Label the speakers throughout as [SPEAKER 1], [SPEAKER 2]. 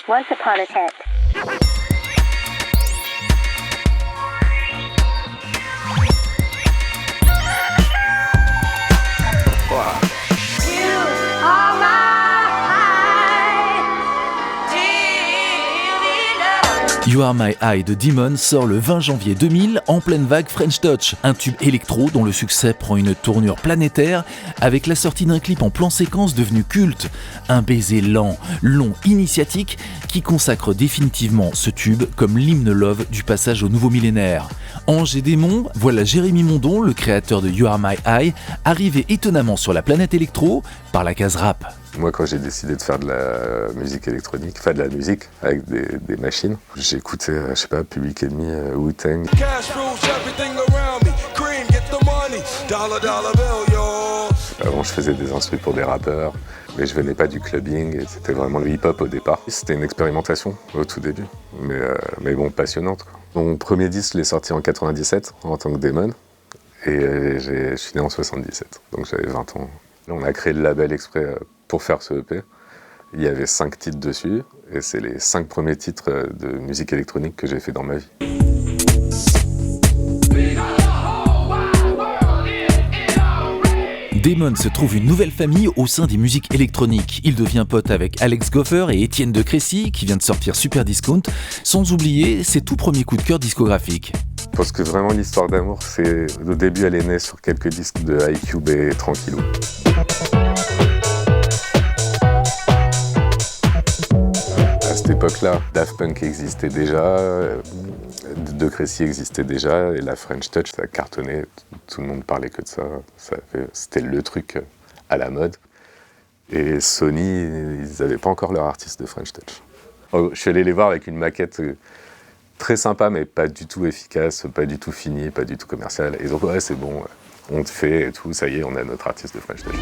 [SPEAKER 1] Once upon a tent.
[SPEAKER 2] You Are My Eye de Demon sort le 20 janvier 2000 en pleine vague French Touch, un tube électro dont le succès prend une tournure planétaire avec la sortie d'un clip en plan séquence devenu culte. Un baiser lent, long, initiatique qui consacre définitivement ce tube comme l'hymne love du passage au nouveau millénaire. Ange et démon, voilà Jérémy Mondon, le créateur de You Are My Eye, arrivé étonnamment sur la planète électro par la case rap.
[SPEAKER 3] Moi, quand j'ai décidé de faire de la musique électronique, enfin de la musique avec des machines, j'ai écouté, je sais pas, Public Enemy, Wu-Tang. Avant, je faisais des instrus pour des rappeurs, mais je venais pas du clubbing, et c'était vraiment le hip-hop au départ. C'était une expérimentation au tout début, mais bon, passionnante, quoi. Mon premier disque, je l'ai sorti en 97 en tant que Demon, et je suis né en 77, donc j'avais 20 ans. On a créé le label exprès pour faire ce EP. Il y avait 5 titres dessus, et c'est les 5 premiers titres de musique électronique que j'ai fait dans ma vie.
[SPEAKER 2] Damon se trouve une nouvelle famille au sein des musiques électroniques. Il devient pote avec Alex Goffer et Étienne de Crécy, qui vient de sortir Super Discount, sans oublier ses tout premiers coups de cœur discographiques.
[SPEAKER 3] Je pense que vraiment l'histoire d'amour, au début elle est née sur quelques disques de iCube et Tranquillou. À cette époque-là, Daft Punk existait déjà, De Crécy existait déjà, et la French Touch, ça cartonnait, tout le monde parlait que de ça, c'était le truc à la mode. Et Sony, ils n'avaient pas encore leur artiste de French Touch. Je suis allé les voir avec une maquette très sympa, mais pas du tout efficace, pas du tout fini, pas du tout commercial. Et donc, ouais, c'est bon, on te fait et tout, ça y est, on a notre artiste de French Touch.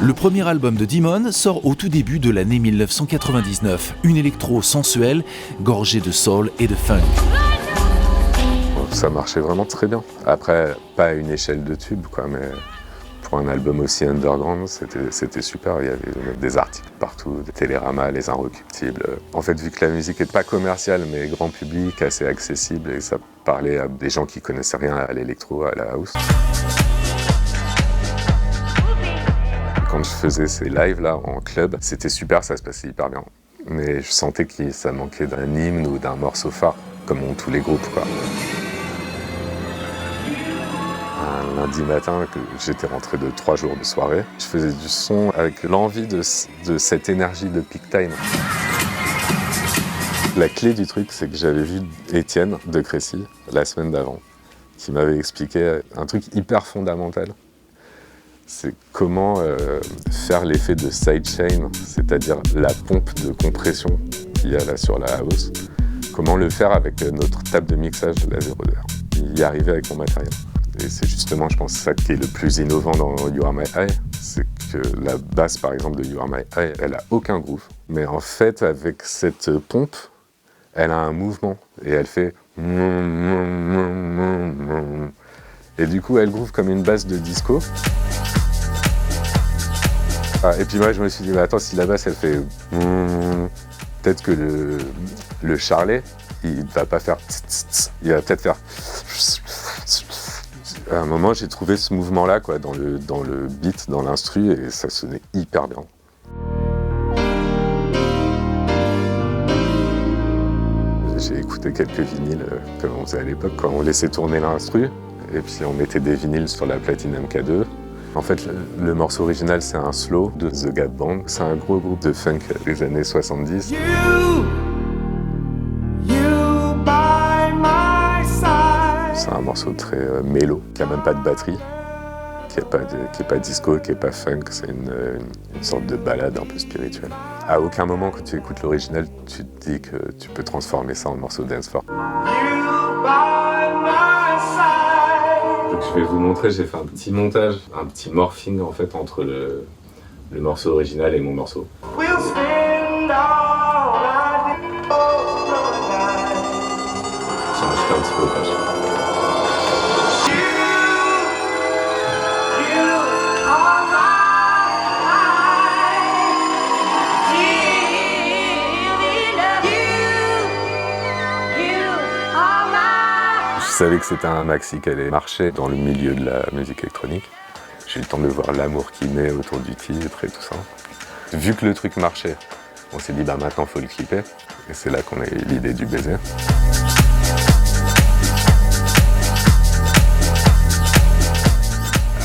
[SPEAKER 2] Le premier album de Demon sort au tout début de l'année 1999, une électro sensuelle, gorgée de soul et de funk.
[SPEAKER 3] Ça marchait vraiment très bien. Après, pas à une échelle de tube, quoi, mais pour un album aussi underground, c'était super. Il y avait des articles partout, des Télérama, Les Inrecuptibles. En fait, vu que la musique n'est pas commerciale, mais grand public, assez accessible, et ça parlait à des gens qui connaissaient rien à l'électro, à la house. Quand je faisais ces lives-là en club, c'était super, ça se passait hyper bien. Mais je sentais que ça manquait d'un hymne ou d'un morceau phare, comme ont tous les groupes, quoi. Un lundi matin, que j'étais rentré de 3 jours de soirée, je faisais du son avec l'envie de cette énergie de peak time. La clé du truc, c'est que j'avais vu Étienne de Crécy la semaine d'avant, qui m'avait expliqué un truc hyper fondamental. C'est comment faire l'effet de sidechain, c'est-à-dire la pompe de compression qu'il y a là sur la house. Comment le faire avec notre table de mixage de la 02R. Y arriver avec mon matériel. Et c'est justement, je pense, ça qui est le plus innovant dans You Are My Eye, c'est que la basse, par exemple, de You Are My Eye, elle a aucun groove. Mais en fait, avec cette pompe, elle a un mouvement et elle fait. Et du coup, elle groove comme une basse de disco. Ah, et puis moi, je me suis dit, mais attends, si la basse, elle fait... Peut-être que le charlet, il va pas faire... Il va peut-être faire... À un moment, j'ai trouvé ce mouvement-là, quoi, dans le beat, dans l'instru, et ça sonnait hyper bien. J'ai écouté quelques vinyles, comme on faisait à l'époque, quand on laissait tourner l'instru, et puis on mettait des vinyles sur la platine MK2. En fait, le morceau original, c'est un slow de The Gap Band. C'est un gros groupe de funk des années 70. C'est un morceau très mélo, qui n'a même pas de batterie, qui est pas disco, qui n'est pas funk. C'est une sorte de balade un peu spirituelle. À aucun moment, quand tu écoutes l'original, tu te dis que tu peux transformer ça en morceau dancefloor. Donc je vais vous montrer, j'ai fait un petit montage, un petit morphing en fait entre le morceau original et mon morceau. J'ai rajouté un petit peu au page. savais que c'était un maxi qui allait marcher dans le milieu de la musique électronique. J'ai eu le temps de voir l'amour qui naît autour du titre et tout ça. Vu que le truc marchait, on s'est dit maintenant faut le clipper. Et c'est là qu'on a eu l'idée du baiser.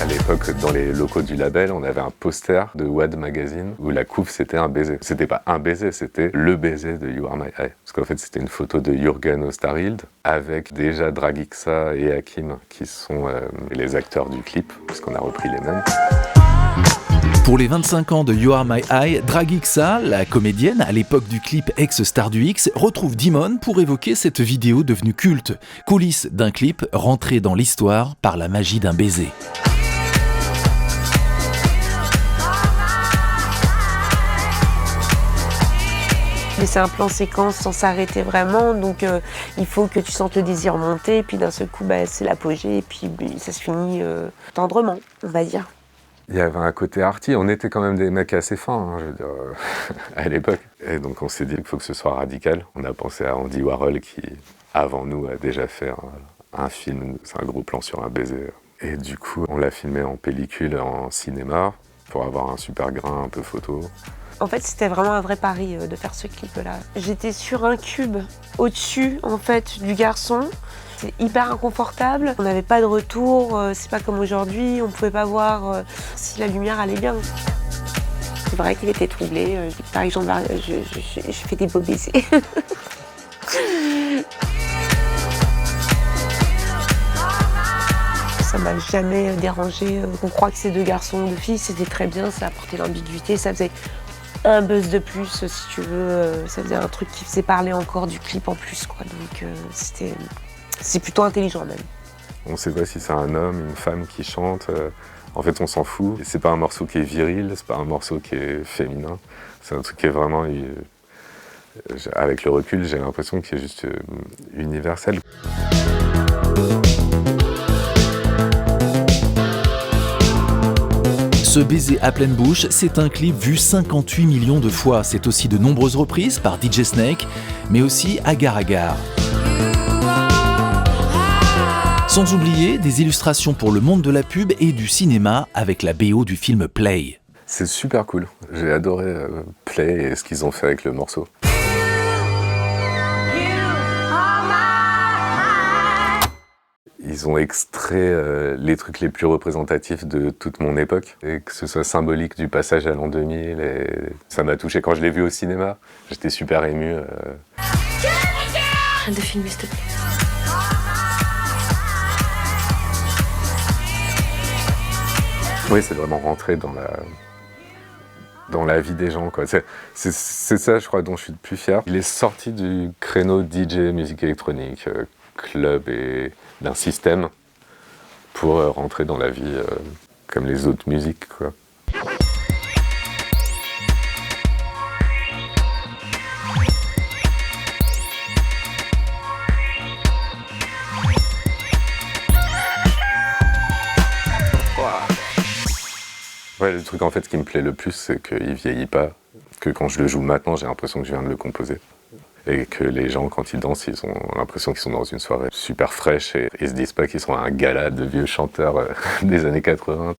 [SPEAKER 3] À l'époque, dans les locaux du label, on avait un poster de WAD Magazine où la couve c'était un baiser. C'était pas un baiser, c'était le baiser de You Are My Eye. Parce qu'en fait, c'était une photo de Jürgen Osterhild avec déjà Dragixa et Hakim qui sont les acteurs du clip, puisqu'on a repris les mêmes.
[SPEAKER 2] Pour les 25 ans de You Are My Eye, Dragixa, la comédienne à l'époque du clip ex-star du X, retrouve Dimon pour évoquer cette vidéo devenue culte. Coulisses d'un clip rentré dans l'histoire par la magie d'un baiser.
[SPEAKER 1] Mais c'est un plan séquence sans s'arrêter vraiment, donc il faut que tu sentes le désir monter, et puis d'un seul coup c'est l'apogée, et puis ça se finit tendrement, on va dire.
[SPEAKER 3] Il y avait un côté arty, on était quand même des mecs assez fins, je veux dire, à l'époque. Et donc on s'est dit qu'il faut que ce soit radical. On a pensé à Andy Warhol qui, avant nous, a déjà fait un film, c'est un gros plan sur un baiser. Et du coup, on l'a filmé en pellicule, en cinéma, pour avoir un super grain un peu photo.
[SPEAKER 1] En fait, c'était vraiment un vrai pari de faire ce clip-là. J'étais sur un cube au-dessus, en fait, du garçon. C'est hyper inconfortable. On n'avait pas de retour. C'est pas comme aujourd'hui. On pouvait pas voir si la lumière allait bien. C'est vrai qu'il était troublé. Par exemple, je fais des beaux baisers. Ça m'a jamais dérangé. On croit que c'est deux garçons ou deux filles. C'était très bien. Ça apportait l'ambiguïté. Ça faisait un buzz de plus, si tu veux. Ça faisait un truc qui faisait parler encore du clip en plus, quoi. Donc c'est plutôt intelligent même.
[SPEAKER 3] On ne sait pas si c'est un homme, une femme qui chante. En fait, on s'en fout. C'est pas un morceau qui est viril, c'est pas un morceau qui est féminin. C'est un truc qui est vraiment, avec le recul, j'ai l'impression qu'il est juste universel.
[SPEAKER 2] Ce baiser à pleine bouche, c'est un clip vu 58 millions de fois. C'est aussi de nombreuses reprises par DJ Snake, mais aussi Agar Agar. Sans oublier des illustrations pour le monde de la pub et du cinéma avec la BO du film Play.
[SPEAKER 3] C'est super cool. J'ai adoré Play et ce qu'ils ont fait avec le morceau. Ils ont extrait les trucs les plus représentatifs de toute mon époque, et que ce soit symbolique du passage à l'an 2000, et ça m'a touché. Quand je l'ai vu au cinéma, j'étais super ému.
[SPEAKER 1] Arrête de filmer, s'il te plaît.
[SPEAKER 3] Oui, c'est vraiment rentré dans la vie des gens, quoi. C'est ça, je crois, dont je suis le plus fier. Il est sorti du créneau DJ, musique électronique, club et d'un système pour rentrer dans la vie comme les autres musiques, quoi. Ouais, le truc en fait qui me plaît le plus, c'est qu'il vieillit pas, que quand je le joue maintenant, j'ai l'impression que je viens de le composer. Et que les gens, quand ils dansent, ils ont l'impression qu'ils sont dans une soirée super fraîche et ils se disent pas qu'ils sont à un gala de vieux chanteurs des années 80.